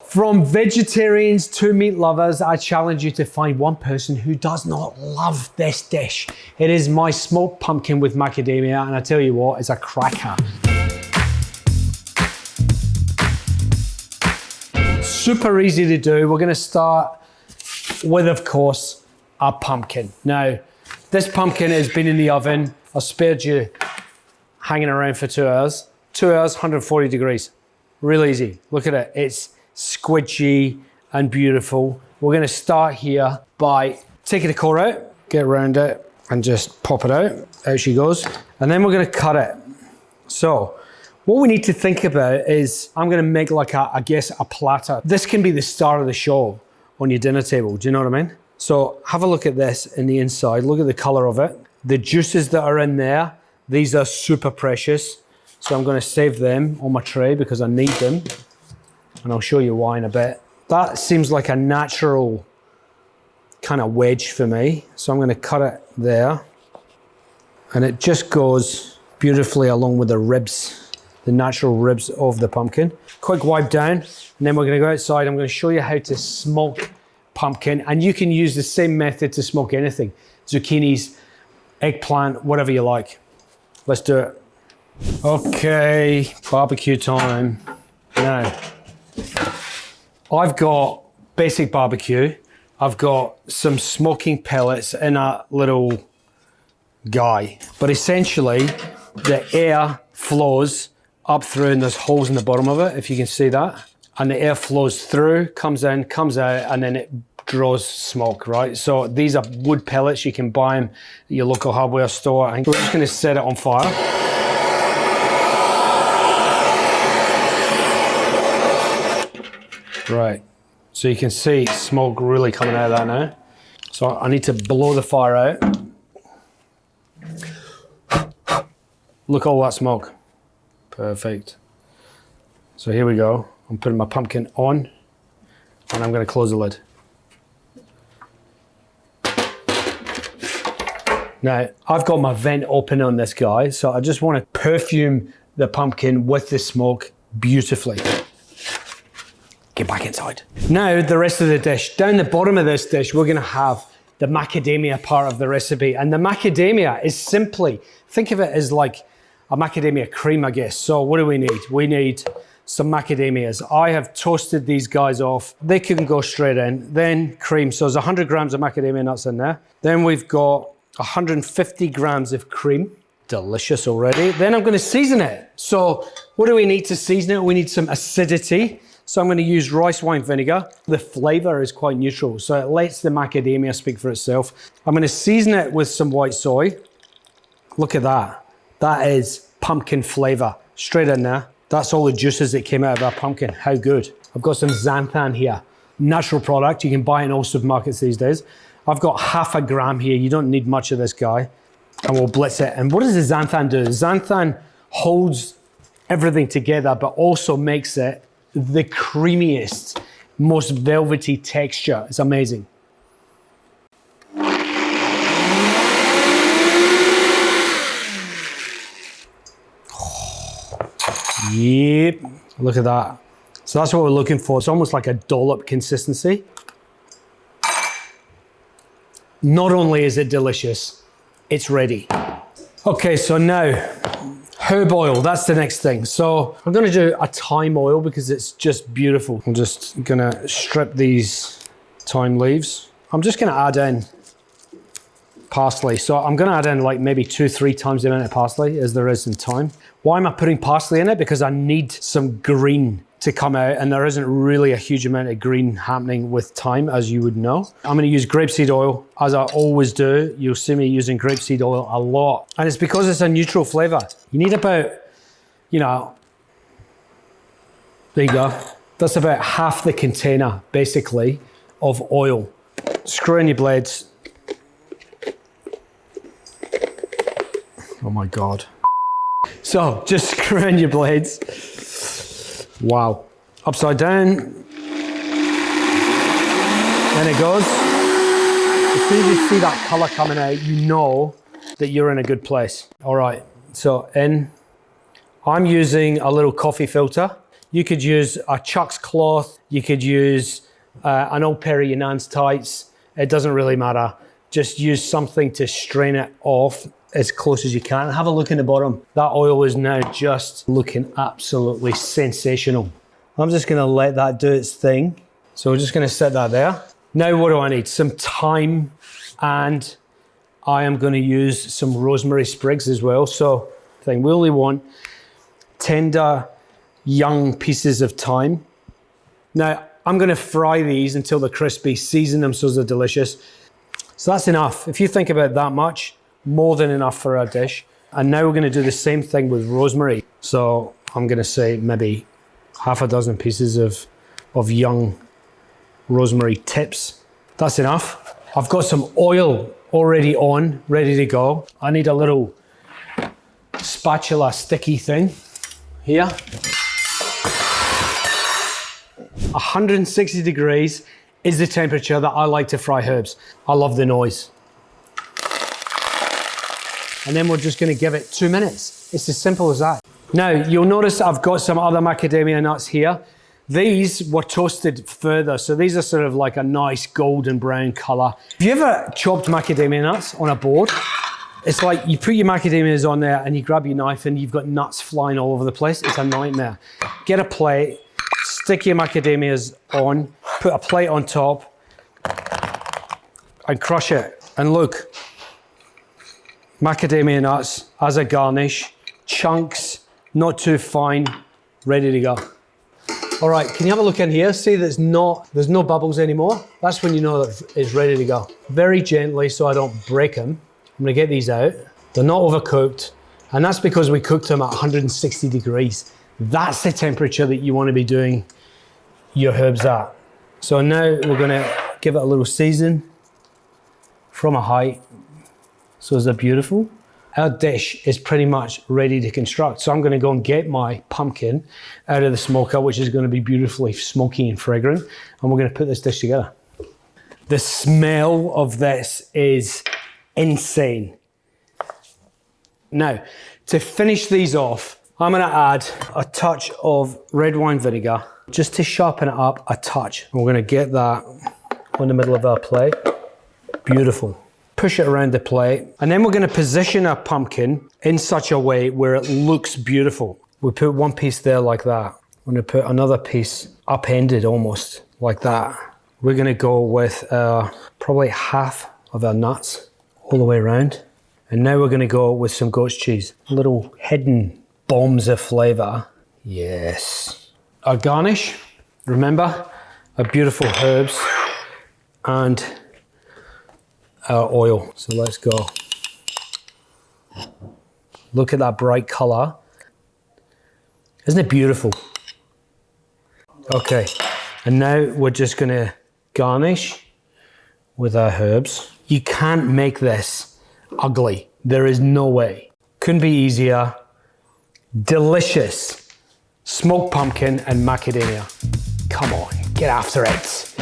from vegetarians to meat lovers, I challenge you to find one person who does not love this dish. It is my smoked pumpkin with macadamia, and I tell you what, it's a cracker. Super easy to do. We're gonna start with, of course, a pumpkin. Now, this pumpkin has been in the oven. I spared you hanging around for 2 hours. 2 hours, 140 degrees. Real easy. Look at it. It's squidgy and beautiful. We're gonna start here by taking the core out, get around it, and just pop it out. Out she goes. And then we're gonna cut it. So, what we need to think about is, I'm gonna make like I guess a platter. This can be the star of the show on your dinner table. Do you know what I mean? So have a look at this in the inside. Look at the color of it. The juices that are in there, these are super precious. So I'm gonna save them on my tray because I need them. And I'll show you why in a bit. That seems like a natural kind of wedge for me. So I'm gonna cut it there. And it just goes beautifully along with the ribs, the natural ribs of the pumpkin. Quick wipe down, and then we're gonna go outside. I'm gonna show you how to smoke pumpkin, and you can use the same method to smoke anything. Zucchinis, eggplant, whatever you like. Let's do it. Okay, barbecue time. Now, I've got basic barbecue. I've got some smoking pellets in a little guy, but essentially the air flows up through, and there's holes in the bottom of it, if you can see that. And the air flows through, comes in, comes out, and then it draws smoke, right? So these are wood pellets. You can buy them at your local hardware store. And we're just gonna set it on fire. Right, so you can see smoke really coming out of that now. So I need to blow the fire out. Look at all that smoke. Perfect. So here we go. I'm putting my pumpkin on, and I'm gonna close the lid. Now, I've got my vent open on this guy, so I just wanna perfume the pumpkin with the smoke beautifully. Get back inside. Now, the rest of the dish. Down the bottom of this dish, we're gonna have the macadamia part of the recipe. And the macadamia is simply, think of it as like a macadamia cream, I guess. So what do we need? We need some macadamias. I have toasted these guys off. They can go straight in. Then cream. So there's 100 grams of macadamia nuts in there. Then we've got 150 grams of cream. Delicious already. Then I'm gonna season it. So what do we need to season it? We need some acidity. So I'm gonna use rice wine vinegar. The flavor is quite neutral, so it lets the macadamia speak for itself. I'm gonna season it with some white soy. Look at that. That is pumpkin flavor, straight in there. That's all the juices that came out of our pumpkin. How good. I've got some xanthan here. Natural product, you can buy in all supermarkets these days. I've got 0.5 gram here. You don't need much of this guy. And we'll blitz it. And what does the xanthan do? Xanthan holds everything together, but also makes it the creamiest, most velvety texture. It's amazing. Yep, look at that. So that's what we're looking for. It's almost like a dollop consistency. Not only is it delicious, it's ready. Okay, so now, herb oil, that's the next thing. So I'm gonna do a thyme oil because it's just beautiful. I'm just gonna strip these thyme leaves. I'm just gonna add in parsley. So I'm gonna add in like maybe 2-3 times the amount of parsley as there is in thyme. Why am I putting parsley in it? Because I need some green to come out, and there isn't really a huge amount of green happening with thyme, as you would know. I'm gonna use grapeseed oil, as I always do. You'll see me using grapeseed oil a lot. And it's because it's a neutral flavor. You need about, you know, there you go. That's about half the container, basically, of oil. Screw in your blades. Oh my God. So just screw in your blades. Wow. Upside down. Then it goes. As soon as you see that color coming out, you know that you're in a good place. All right, so I'm using a little coffee filter. You could use a Chuck's cloth. You could use an old pair of your nan's tights. It doesn't really matter. Just use something to strain it off as close as you can. Have a look in the bottom. That oil is now just looking absolutely sensational. I'm just gonna let that do its thing. So we're just gonna set that there. Now what do I need? Some thyme, and I am gonna use some rosemary sprigs as well. So we only want tender, young pieces of thyme. Now I'm gonna fry these until they're crispy, season them so they're delicious. So that's enough. If you think about that much, more than enough for our dish. And now we're gonna do the same thing with rosemary. So I'm gonna say maybe half a dozen pieces of young rosemary tips. That's enough. I've got some oil already on, ready to go. I need a little spatula sticky thing here. 160 degrees is the temperature that I like to fry herbs. I love the noise. And then we're just gonna give it 2 minutes. It's as simple as that. Now, you'll notice I've got some other macadamia nuts here. These were toasted further, so these are sort of like a nice golden brown color. Have you ever chopped macadamia nuts on a board? It's like you put your macadamias on there and you grab your knife and you've got nuts flying all over the place. It's a nightmare. Get a plate, stick your macadamias on, put a plate on top and crush it. And look, macadamia nuts as a garnish, chunks, not too fine, ready to go. All right, can you have a look in here? See there's no bubbles anymore? That's when you know that it's ready to go. Very gently so I don't break them. I'm gonna get these out. They're not overcooked, and that's because we cooked them at 160 degrees. That's the temperature that you wanna be doing your herbs at. So now we're gonna give it a little season from a height. So they're beautiful. Our dish is pretty much ready to construct. So I'm gonna go and get my pumpkin out of the smoker, which is gonna be beautifully smoky and fragrant. And we're gonna put this dish together. The smell of this is insane. Now, to finish these off, I'm gonna add a touch of red wine vinegar, just to sharpen it up a touch. And we're gonna get that on the middle of our plate. Beautiful. Push it around the plate. And then we're gonna position our pumpkin in such a way where it looks beautiful. We put one piece there like that. I'm gonna put another piece upended almost like that. We're gonna go with probably half of our nuts all the way around. And now we're gonna go with some goat's cheese. Little hidden bombs of flavor. Yes. Our garnish, remember, our beautiful herbs and our oil. So let's go. Look at that bright color. Isn't it beautiful? Okay, and now we're just gonna garnish with our herbs. You can't make this ugly. There is no way. Couldn't be easier. Delicious smoked pumpkin and macadamia. Come on, get after it.